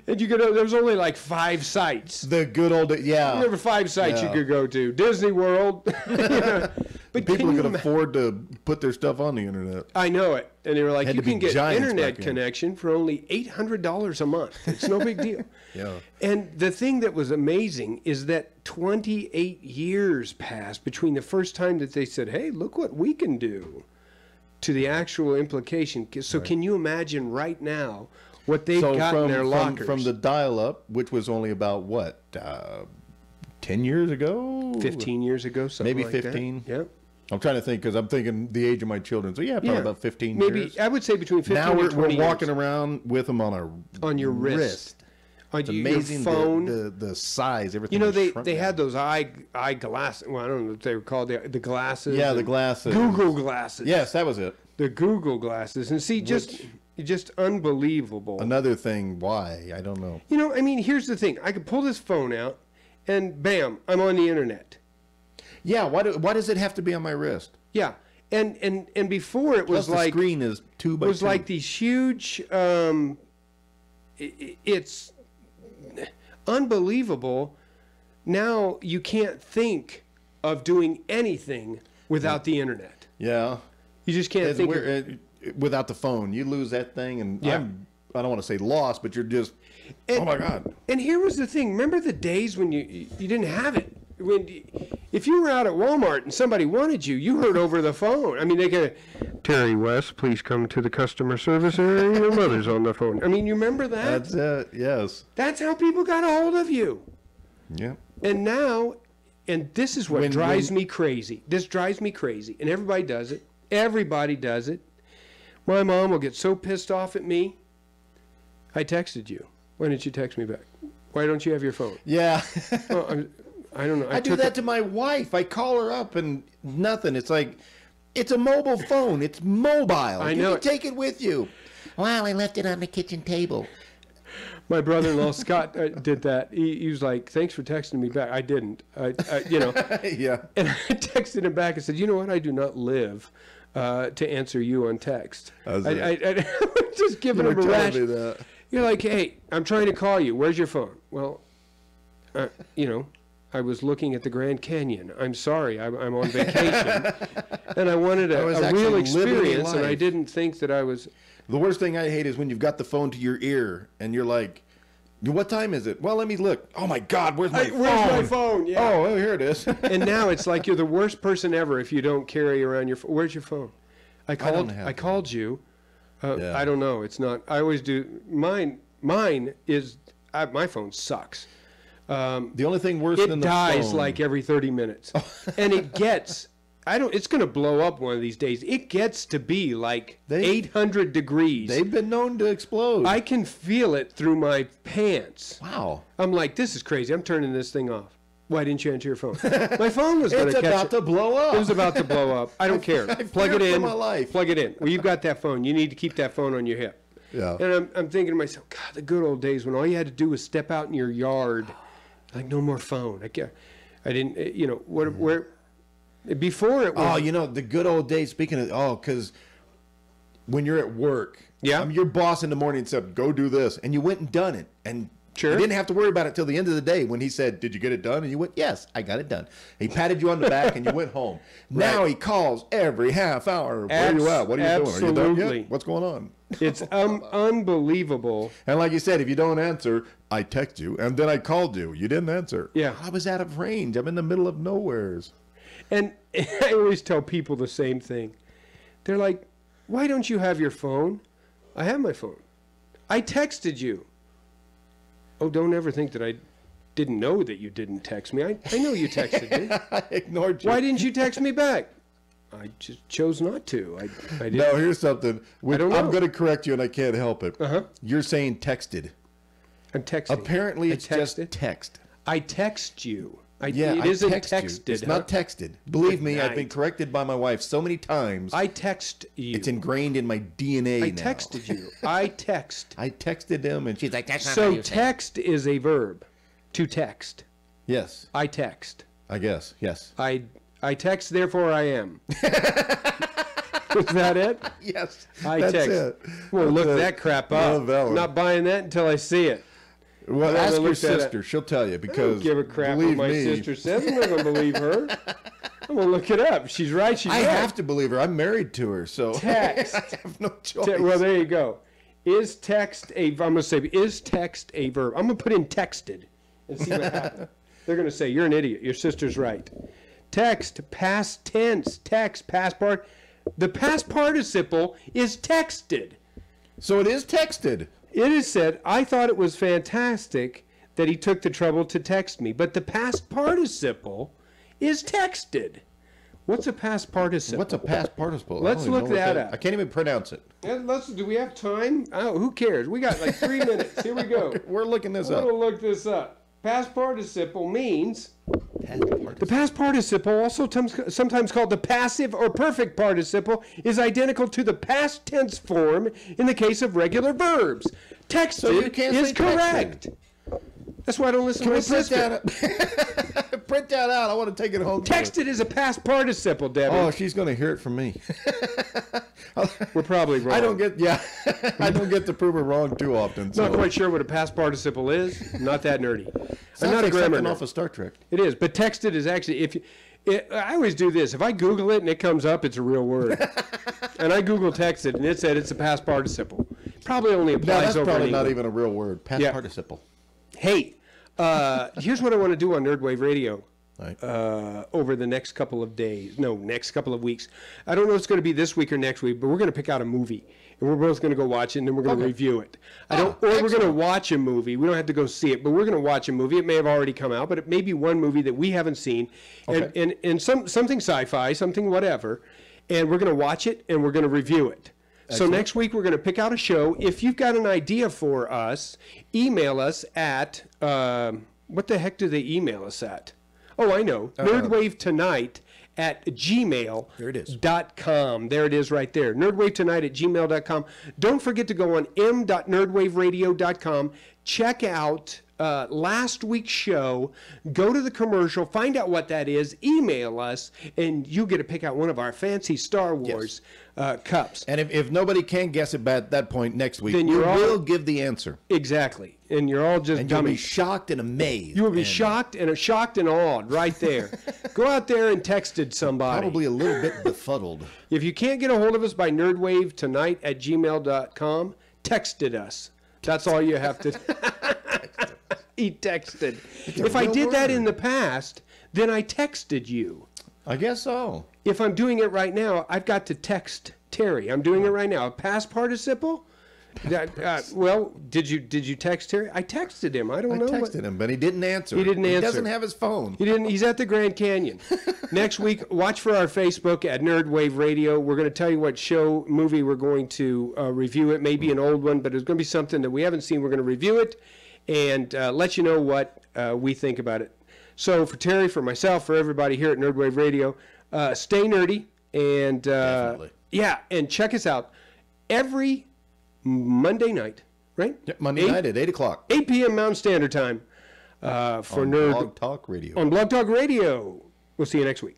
and you could, there was only like 5 sites. The good old, yeah. There were 5 sites Yeah. you could go to. Disney World. You know. But People can who you could afford to put their stuff on the internet. I know it. And they were like, Had you to be can get giants internet back then. connection for only $800 a month. It's no big deal. Yeah. And the thing that was amazing is that 28 years passed between the first time that they said, hey, look what we can do, to the actual implication. So can you imagine right now what they've got in their lockers? From the dial-up, which was only about, what, 10 years ago? 15 years ago, something Maybe like that. 15? Yeah. I'm trying to think because I'm thinking the age of my children. So yeah, probably about 15 Maybe, years. I would say between 15 Now and we're 20 walking years. around with them on On your wrist. On It's your amazing phone. the size, everything. You know, is shrunk they down. had those eye glasses. Well, I don't know what they were called. The glasses. Yeah, the and glasses. Google glasses. Yes, that was it. The Google glasses. And see, just unbelievable. Another thing, why? I don't know. You know, I mean, here's the thing. I could pull this phone out and bam, I'm on the internet. Yeah, why does it have to be on my wrist? Yeah. And before it was Plus like the screen is 2 by 2. it was like these huge it's unbelievable. Now you can't think of doing anything without the internet. Yeah. You just can't It's think of, weird, without the phone, you lose that thing, and Yeah. I don't want to say lost, but you're just, oh my God. And here was the thing. Remember the days when you didn't have it? If you were out at Walmart and somebody wanted you, you heard over the phone. I mean, they could, Terry West, please come to the customer service area. Your mother's on the phone. I mean, you remember that? That's it, yes. That's how people got a hold of you. Yeah. And now, and this is what When- drives me crazy. This drives me crazy. And everybody does it. Everybody does it. My mom will get so pissed off at me. I texted you. Why didn't you text me back? Why don't you have your phone? Yeah. Well, I don't know. I do took that it- to my wife. I call her up and nothing. It's like, it's a mobile phone. It's mobile. I know You it. can take it with you. Well, I left it on the kitchen table. My brother-in-law Scott did that. He was like, "Thanks for texting me back." I didn't. You know. Yeah. And I texted him back and said, "You know what? I do not live to answer you on text." That's I just giving You him were a telling rash. me that. You're like, "Hey, I'm trying to call you. Where's your phone?" Well, you know, I was looking at the Grand Canyon. I'm sorry, I'm on vacation, and I wanted I was a actually real living the experience, and I life. didn't think that I was. The worst thing I hate is when you've got the phone to your ear and you're like, what time is it? Well, let me look. Oh my God, where's my phone? Where's my phone? Yeah. Oh, well, here it is. And now it's like you're the worst person ever if you don't carry around your phone. Where's your phone? I don't have I called you. Yeah. I don't know. It's not. I always do. Mine is. My phone sucks. The only thing worse It than the dies phone. like every 30 minutes, and it gets. It's going to blow up one of these days. It gets to be like 800 degrees. They've been known to explode. I can feel it through my pants. Wow. I'm like, this is crazy. I'm turning this thing off. Why didn't you answer your phone? My phone was going It's to catch about it. to blow up. It was about to blow up. I don't care. Plug fear it for in. my life. Plug it in. Well, you've got that phone. You need to keep that phone on your hip. Yeah. And I'm thinking to myself, God, the good old days when all you had to do was step out in your yard, like no more phone. I didn't. You know what? Where before it was. Oh, you know, the good old days, speaking of, because when you're at work Yeah. Your boss in the morning said, go do this. And you went and done it. And Sure. you didn't have to worry about it till the end of the day when he said, did you get it done? And you went, yes, I got it done. He patted you on the back and you went home. Now he calls every half hour. Where are you at? What are you doing? Are you done Absolutely. yet? What's going on? It's unbelievable. And like you said, if you don't answer, I text you. And then I called you. You didn't answer. Yeah. I was out of range. I'm in the middle of nowheres. And I always tell people the same thing. They're like, why don't you have your phone? I have my phone. I texted you. Oh, don't ever think that I didn't know that you didn't text me. I know you texted me. I ignored you. Why didn't you text me back? I just chose not to. I didn't. No, here's something. I don't know. I'm going to correct you, and I can't help it. Uh-huh. You're saying texted. I'm texting. Apparently, I it's just texted. text. I text you. It I isn't text you. texted. It's huh? not texted. Believe me, I've been night. corrected by my wife so many times. I text you. It's ingrained in my DNA I now. texted you. I text. I texted him, and she's like, "That's not how So you say it." text is a verb. To text. Yes, I text. I guess. Yes. I text, therefore I am. Is that it? Yes. I that's text. it. Well, That's look it. that crap Love up. that one. Not buying that until I see it. Well, I'm ask gonna your look that up. sister. She'll tell you I don't because give a crap what believe my me, sister says. I'm not going to believe her. I'm going to look it up. She's right. She's I right. have to believe her. I'm married to her, so Text. I have no choice. Well, there you go. Is text a? I'm going to say, is text a verb? I'm going to put in texted and see what happens. They're going to say, you're an idiot. Your sister's right. Text, past tense, text, past part. The past participle is texted. So it is texted. It is said, I thought it was fantastic that he took the trouble to text me, but the past participle is texted. What's a past participle? What's a past participle? I Let's don't even look know what that up. I can't even pronounce it. Do we have time? Oh, who cares? We got like 3 minutes. Here we go. We're looking this I'm up. going to look this up. Past participle means Past the participle. past participle, also sometimes called the passive or perfect participle, is identical to the past tense form in the case of regular verbs. Texted you can't is say correct. That's why I don't listen Can to my we print sister. that out? Print that out. I want to take it home. to her. Texted is a past participle, Debbie. Oh, she's going to hear it from me. We're probably wrong. I don't get, I don't get to prove her wrong too often. So. Not quite sure what a past participle is. Not that nerdy. I'm Sounds not a like grammar something nerd. off of Star Trek. It is, but texted is actually I always do this. If I Google it and it comes up, it's a real word. And I Google texted and it said it's a past participle. Probably only No, applies that's over probably in not England. even a real word. Past Yeah. participle. Hey, here's what I want to do on Nerdwave Radio. Right. Over the next couple of days. No, next couple of weeks. I don't know if it's going to be this week or next week, but we're going to pick out a movie. And we're both going to go watch it, and then we're going to review it. Or we're going to watch a movie. We don't have to go see it, but we're going to watch a movie. It may have already come out, but it may be one movie that we haven't seen. And something sci-fi, something whatever. And we're going to watch it, and we're going to review it. So next week, we're going to pick out a show. If you've got an idea for us, email us at, what the heck do they email us at? Oh, I know. NerdWaveTonight at gmail.com. There it is. There it is right there. NerdWaveTonight at gmail.com. Don't forget to go on m.nerdwaveradio.com. Check out last week's show. Go to the commercial. Find out what that is. Email us, and you get to pick out one of our fancy Star Wars cups. And if nobody can guess it at that point next week, Then we you're all- will give the answer. Exactly. And you're all just And you'll be dummies. shocked and amazed. You will be and shocked and awed right there. Go out there and texted somebody. Probably a little bit befuddled. If you can't get a hold of us by nerdwavetonight at gmail.com, texted us. That's all you have to He texted. If I real did that word. in the past, then I texted you. I guess so. If I'm doing it right now, I've got to text Terry. I'm doing it right now. A past participle? Well, did you text Terry? I texted him. I don't I know. texted him, but he didn't answer. He didn't answer. He doesn't have his phone. He didn't. He's at the Grand Canyon. Next week, watch for our Facebook at Nerdwave Radio. We're going to tell you what movie we're going to review. It may be an old one, but it's going to be something that we haven't seen. We're going to review it and let you know what we think about it. So for Terry, for myself, for everybody here at Nerdwave Radio, stay nerdy and Definitely. and check us out every Monday night, right? Yep, Monday night at 8 o'clock 8 p.m. Mountain Standard Time for on Nerd Blog Talk Radio. on Blog Talk Radio. We'll see you next week.